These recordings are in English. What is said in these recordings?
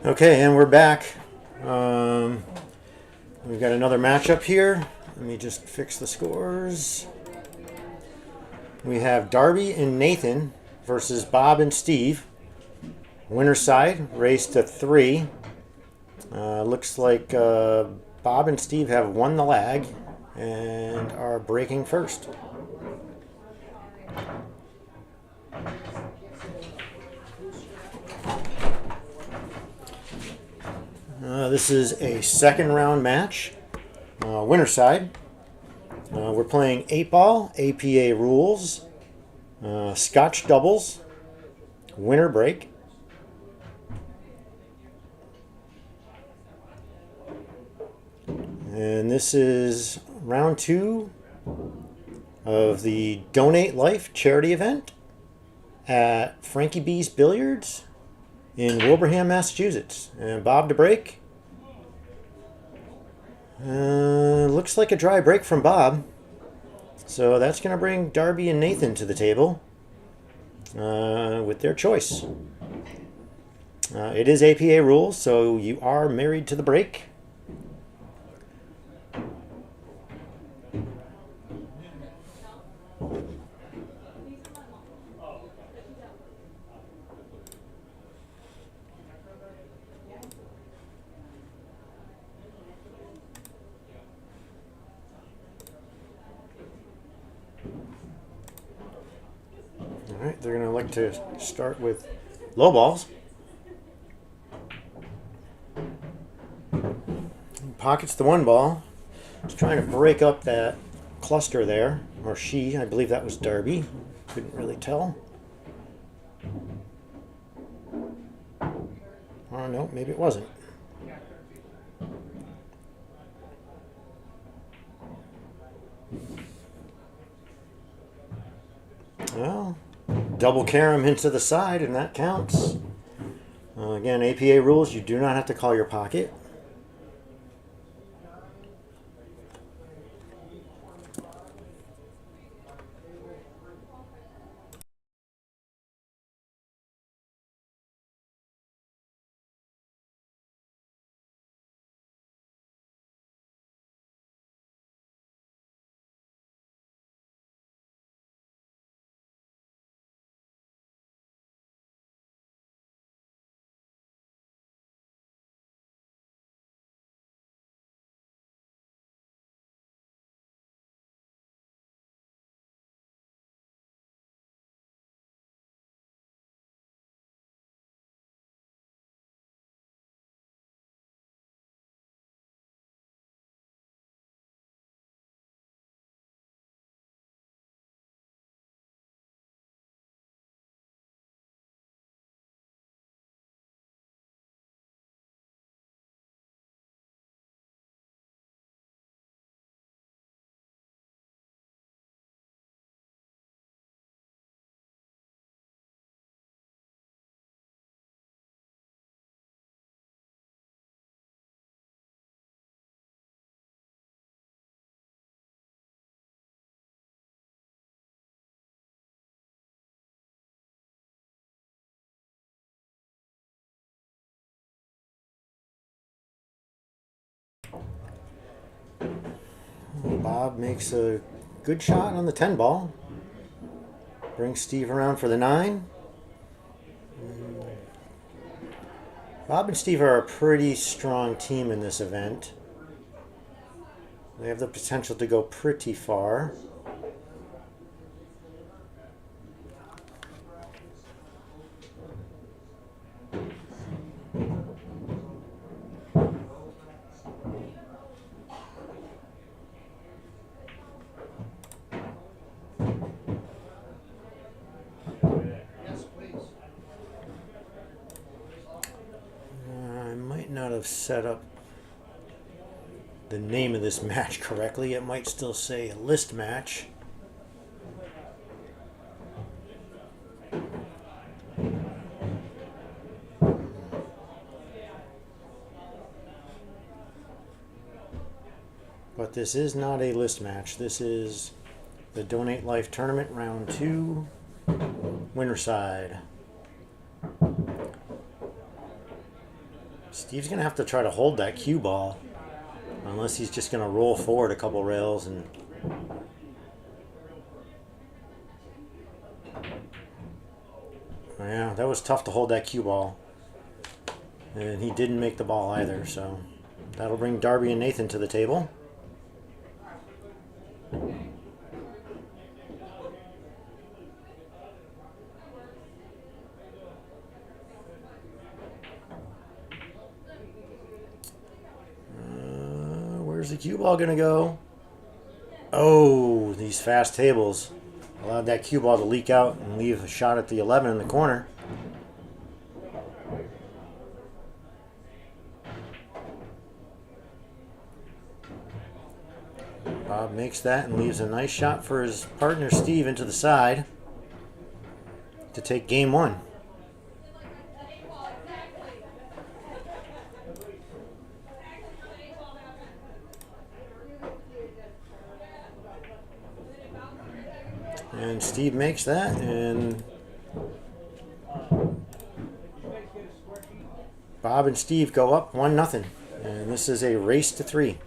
Okay, and we're back. We've got another matchup here. Let me just fix the scores. We have Darby and Nathan versus Bob and Steve. Winner's side, race to 3. Looks like Bob and Steve have won the lag and are breaking first. This is a second round match. Winner side. We're playing 8 ball, APA rules, Scotch doubles, winner break. And this is round 2 of the Donate Life charity event at Frankie B's Billiards in Wilbraham, Massachusetts. And Bob to break. Looks like a dry break from Bob. So that's going to bring Darby and Nathan to the table with their choice. It is APA rules, so you are married to the break. Alright, they're going to like to start with low balls. Pockets the 1 ball. Just trying to break up that cluster there. Or she, I believe that was Darby. Couldn't really tell. Oh no, maybe it wasn't. Well, double carom into the side, and that counts. Again, APA rules, you do not have to call your pocket. Bob makes a good shot on the 10 ball. Brings Steve around for the 9. Bob and Steve are a pretty strong team in this event. They have the potential to go pretty far. Not have set up the name of this match correctly. It might still say a list match. But this is not a list match. This is the Donate Life Tournament Round 2, winner side. Steve's going to have to try to hold that cue ball. Unless he's just going to roll forward a couple rails and... Yeah, that was tough to hold that cue ball. And he didn't make the ball either, so that'll bring Darby and Nathan to the table. Where's the cue ball going to go? Oh, these fast tables allowed that cue ball to leak out and leave a shot at the 11 in the corner. Bob makes that and leaves a nice shot for his partner Steve into the side to take game one. And Steve makes that, and Bob and Steve go up 1-0. And this is a race to 3.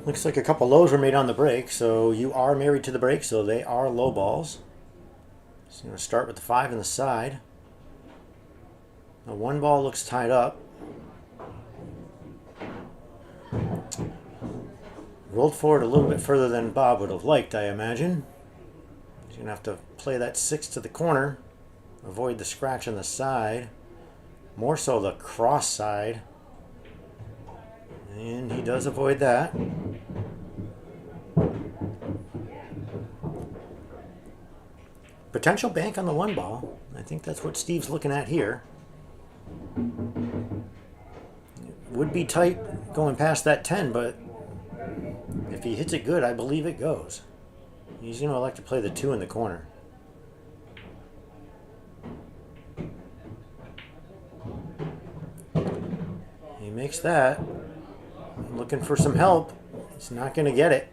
Looks like a couple lows were made on the break, so you are married to the break, so they are low balls. So I'm going to start with the 5 in the side. The 1 ball looks tied up. Rolled forward a little bit further than Bob would have liked, I imagine. He's going to have to play that 6 to the corner. Avoid the scratch on the side. More so the cross side. And he does avoid that. Potential bank on the 1 ball. I think that's what Steve's looking at here. It would be tight going past that 10, but if he hits it good, I believe it goes. He's going to elect to play the 2 in the corner. He makes that. Looking for some help. He's not going to get it.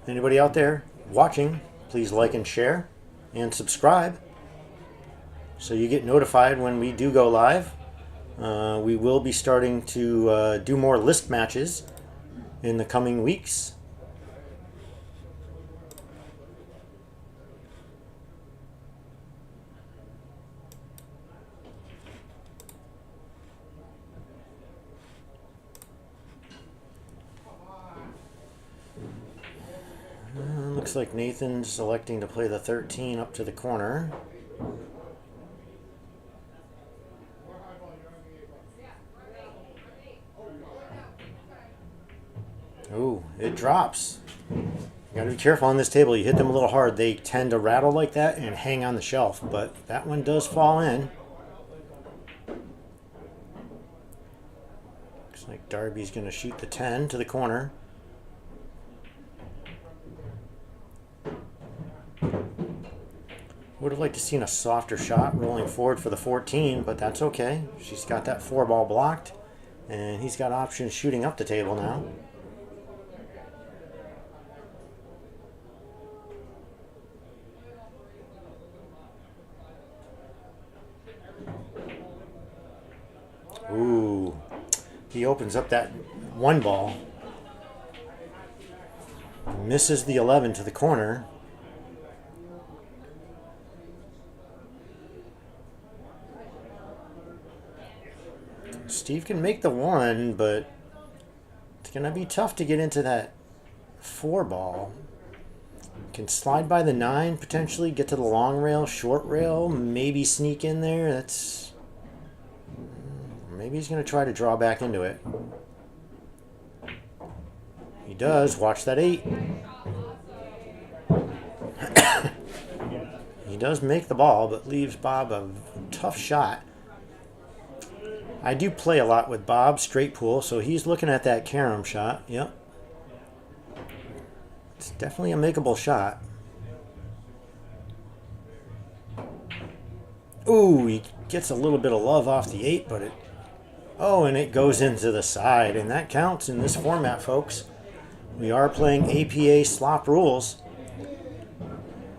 Anybody out there watching, please like and share and subscribe so you get notified when we do go live. We will be starting to do more list matches in the coming weeks. Looks like Nathan's electing to play the 13 up to the corner. Ooh, it drops. You gotta be careful on this table. You hit them a little hard, they tend to rattle like that and hang on the shelf, but that one does fall in. Looks like Darby's gonna shoot the 10 to the corner. Would have liked to seen a softer shot rolling forward for the 14, but that's okay. She's got that 4 ball blocked, and he's got options shooting up the table now. Ooh, he opens up that 1 ball. Misses the 11 to the corner. Steve can make the 1, but it's going to be tough to get into that 4 ball. Can slide by the 9, potentially get to the long rail, short rail, maybe sneak in there. That's maybe he's going to try to draw back into it. He does. Watch that 8. He does make the ball, but leaves Bob a tough shot. I do play a lot with Bob, straight pool, so he's looking at that carom shot. Yep. It's definitely a makeable shot. Ooh, he gets a little bit of love off the 8, but it... Oh, and it goes into the side, and that counts in this format, folks. We are playing APA slop rules.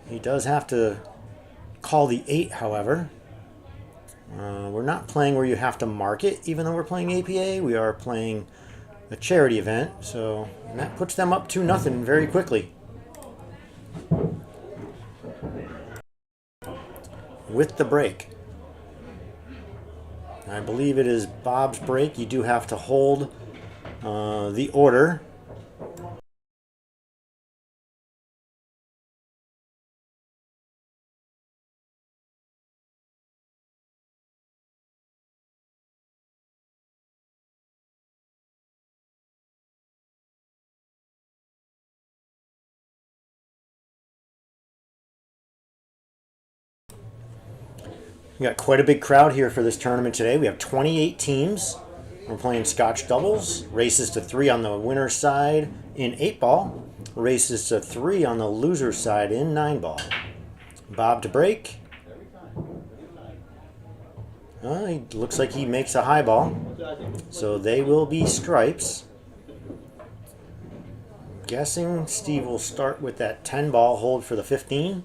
He does have to call the 8, however. We're not playing where you have to mark it, even though we're playing APA. We are playing a charity event, so and that puts them up 2-0 very quickly. With the break. I believe it is Bob's break. You do have to hold the order. We got quite a big crowd here for this tournament today. We have 28 teams. We're playing Scotch doubles. Races to 3 on the winner's side in 8-ball. Races to 3 on the loser's side in 9-ball. Bob to break. He looks like he makes a high ball. So they will be stripes. Guessing Steve will start with that 10-ball, hold for the 15.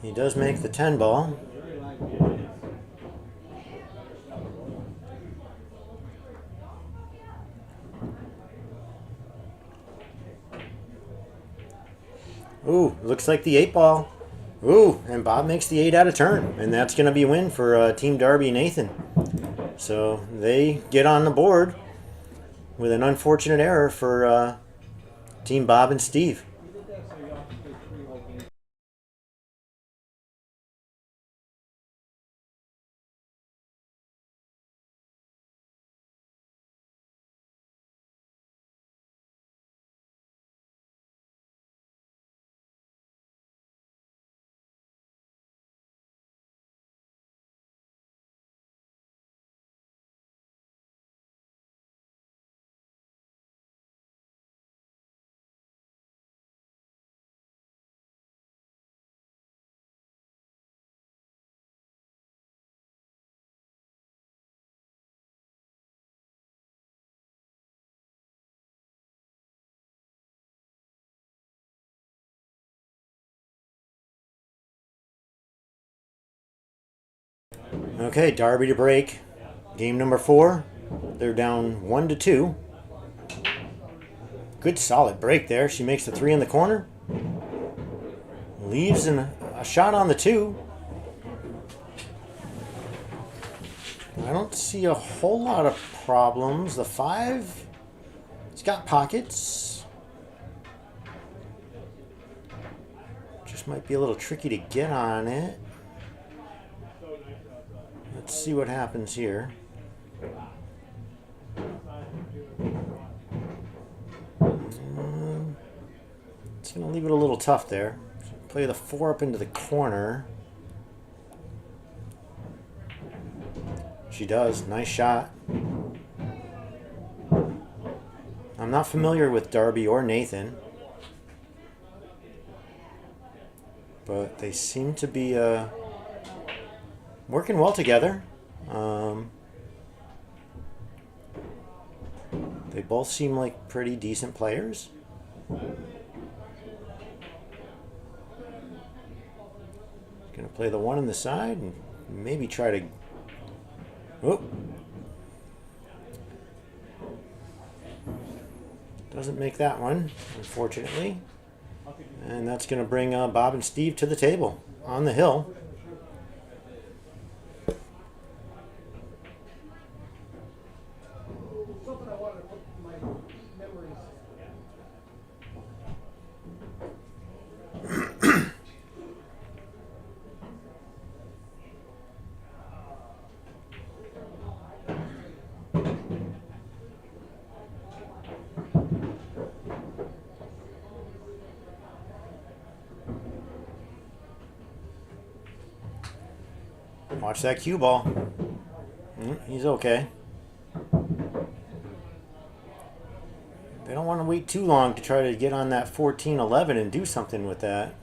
He does make the 10-ball. Ooh, looks like the 8-ball. Ooh, and Bob makes the 8 out of turn. And that's going to be a win for Team Darby and Nathan. So they get on the board with an unfortunate error for Team Bob and Steve. Okay, Darby to break. Game number 4. They're down 1-2. Good solid break there. She makes the 3 in the corner. Leaves in a shot on the 2. I don't see a whole lot of problems. The 5, it's got pockets. Just might be a little tricky to get on it. Let's see what happens here. It's going to leave it a little tough there. Play the 4 up into the corner. She does. Nice shot. I'm not familiar with Darby or Nathan, but they seem to be working well together. They both seem like pretty decent players. Gonna play the 1 on the side and maybe try to. Oh. Doesn't make that one, unfortunately. And that's going to bring Bob and Steve to the table on the hill. Watch that cue ball. He's okay. They don't want to wait too long to try to get on that 14-11 and do something with that.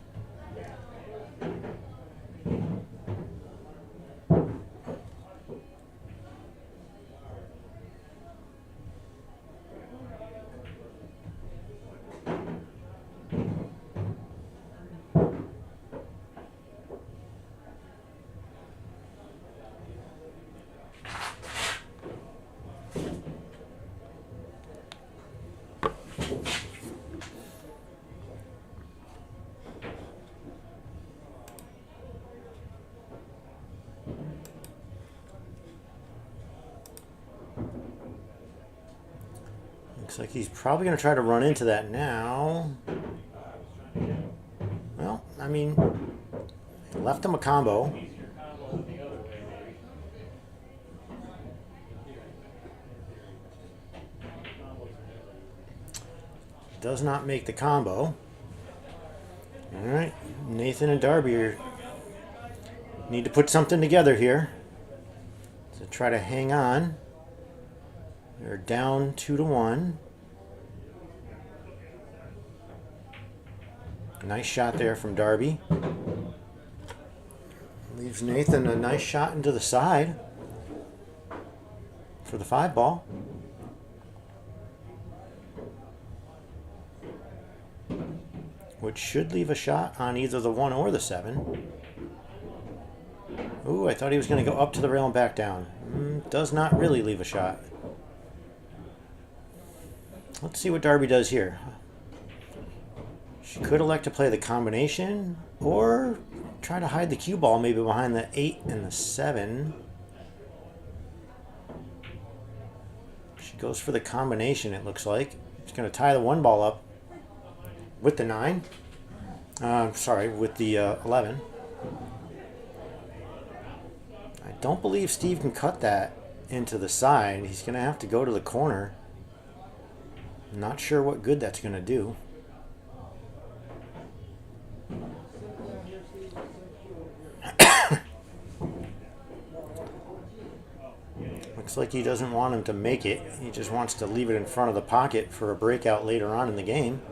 Looks like he's probably going to try to run into that now. Well, I mean, left him a combo. Does not make the combo. All right, Nathan and Darby need to put something together here to try to hang on. They're down 2-1. Nice shot there from Darby. Leaves Nathan a nice shot into the side for the 5 ball. Which should leave a shot on either the 1 or the 7. Ooh, I thought he was going to go up to the rail and back down. Does not really leave a shot. Let's see what Darby does here. She could elect to play the combination or try to hide the cue ball maybe behind the 8 and the 7. She goes for the combination, it looks like. She's going to tie the 1 ball up with the 9. Sorry, with the 11. I don't believe Steve can cut that into the side. He's going to have to go to the corner. Not sure what good that's going to do. Looks like he doesn't want him to make it. He just wants to leave it in front of the pocket for a breakout later on in the game.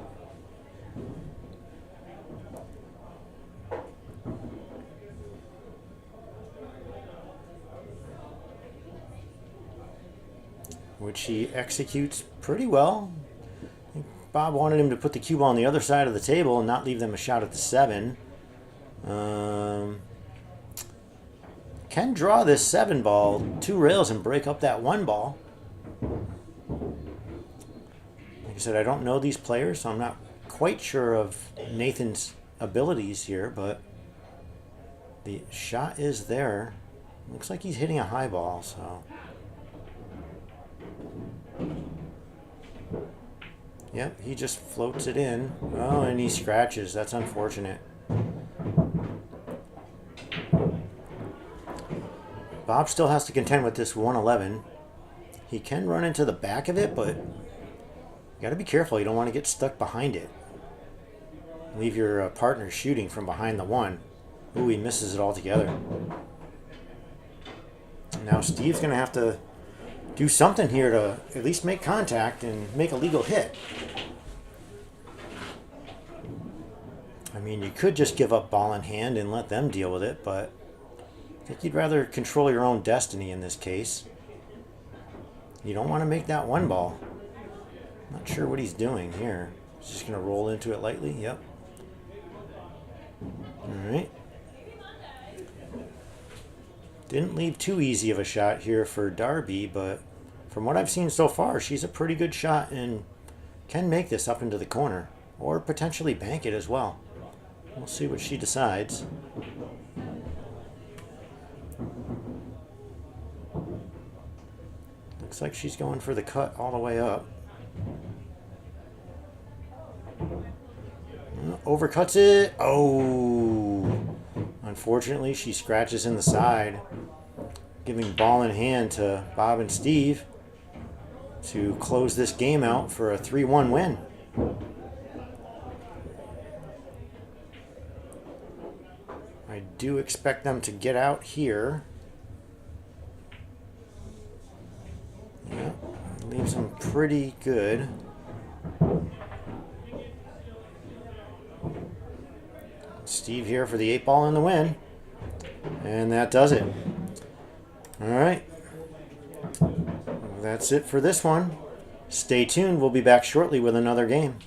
Which he executes pretty well. I think Bob wanted him to put the cue ball on the other side of the table and not leave them a shot at the 7. Can draw this 7 ball 2 rails and break up that 1 ball. Like I said, I don't know these players, so I'm not quite sure of Nathan's abilities here, but the shot is there. Looks like he's hitting a high ball, so. Yep, he just floats it in. Oh, and he scratches. That's unfortunate. Bob still has to contend with this 111. He can run into the back of it, but you got to be careful. You don't want to get stuck behind it. Leave your partner shooting from behind the 1. Ooh, he misses it altogether. Now Steve's going to have to do something here to at least make contact and make a legal hit. I mean, you could just give up ball in hand and let them deal with it, but I think you'd rather control your own destiny in this case. You don't want to make that 1 ball. Not sure what he's doing here. He's just going to roll into it lightly. Yep. All right. Didn't leave too easy of a shot here for Darby, but from what I've seen so far, she's a pretty good shot and can make this up into the corner, or potentially bank it as well. We'll see what she decides. Looks like she's going for the cut all the way up. Overcuts it. Oh! Unfortunately, she scratches in the side, giving ball in hand to Bob and Steve to close this game out for a 3-1 win. I do expect them to get out here. Yeah, leaves them pretty good. Steve here for the 8-ball in the win. And that does it. All right. That's it for this one. Stay tuned. We'll be back shortly with another game.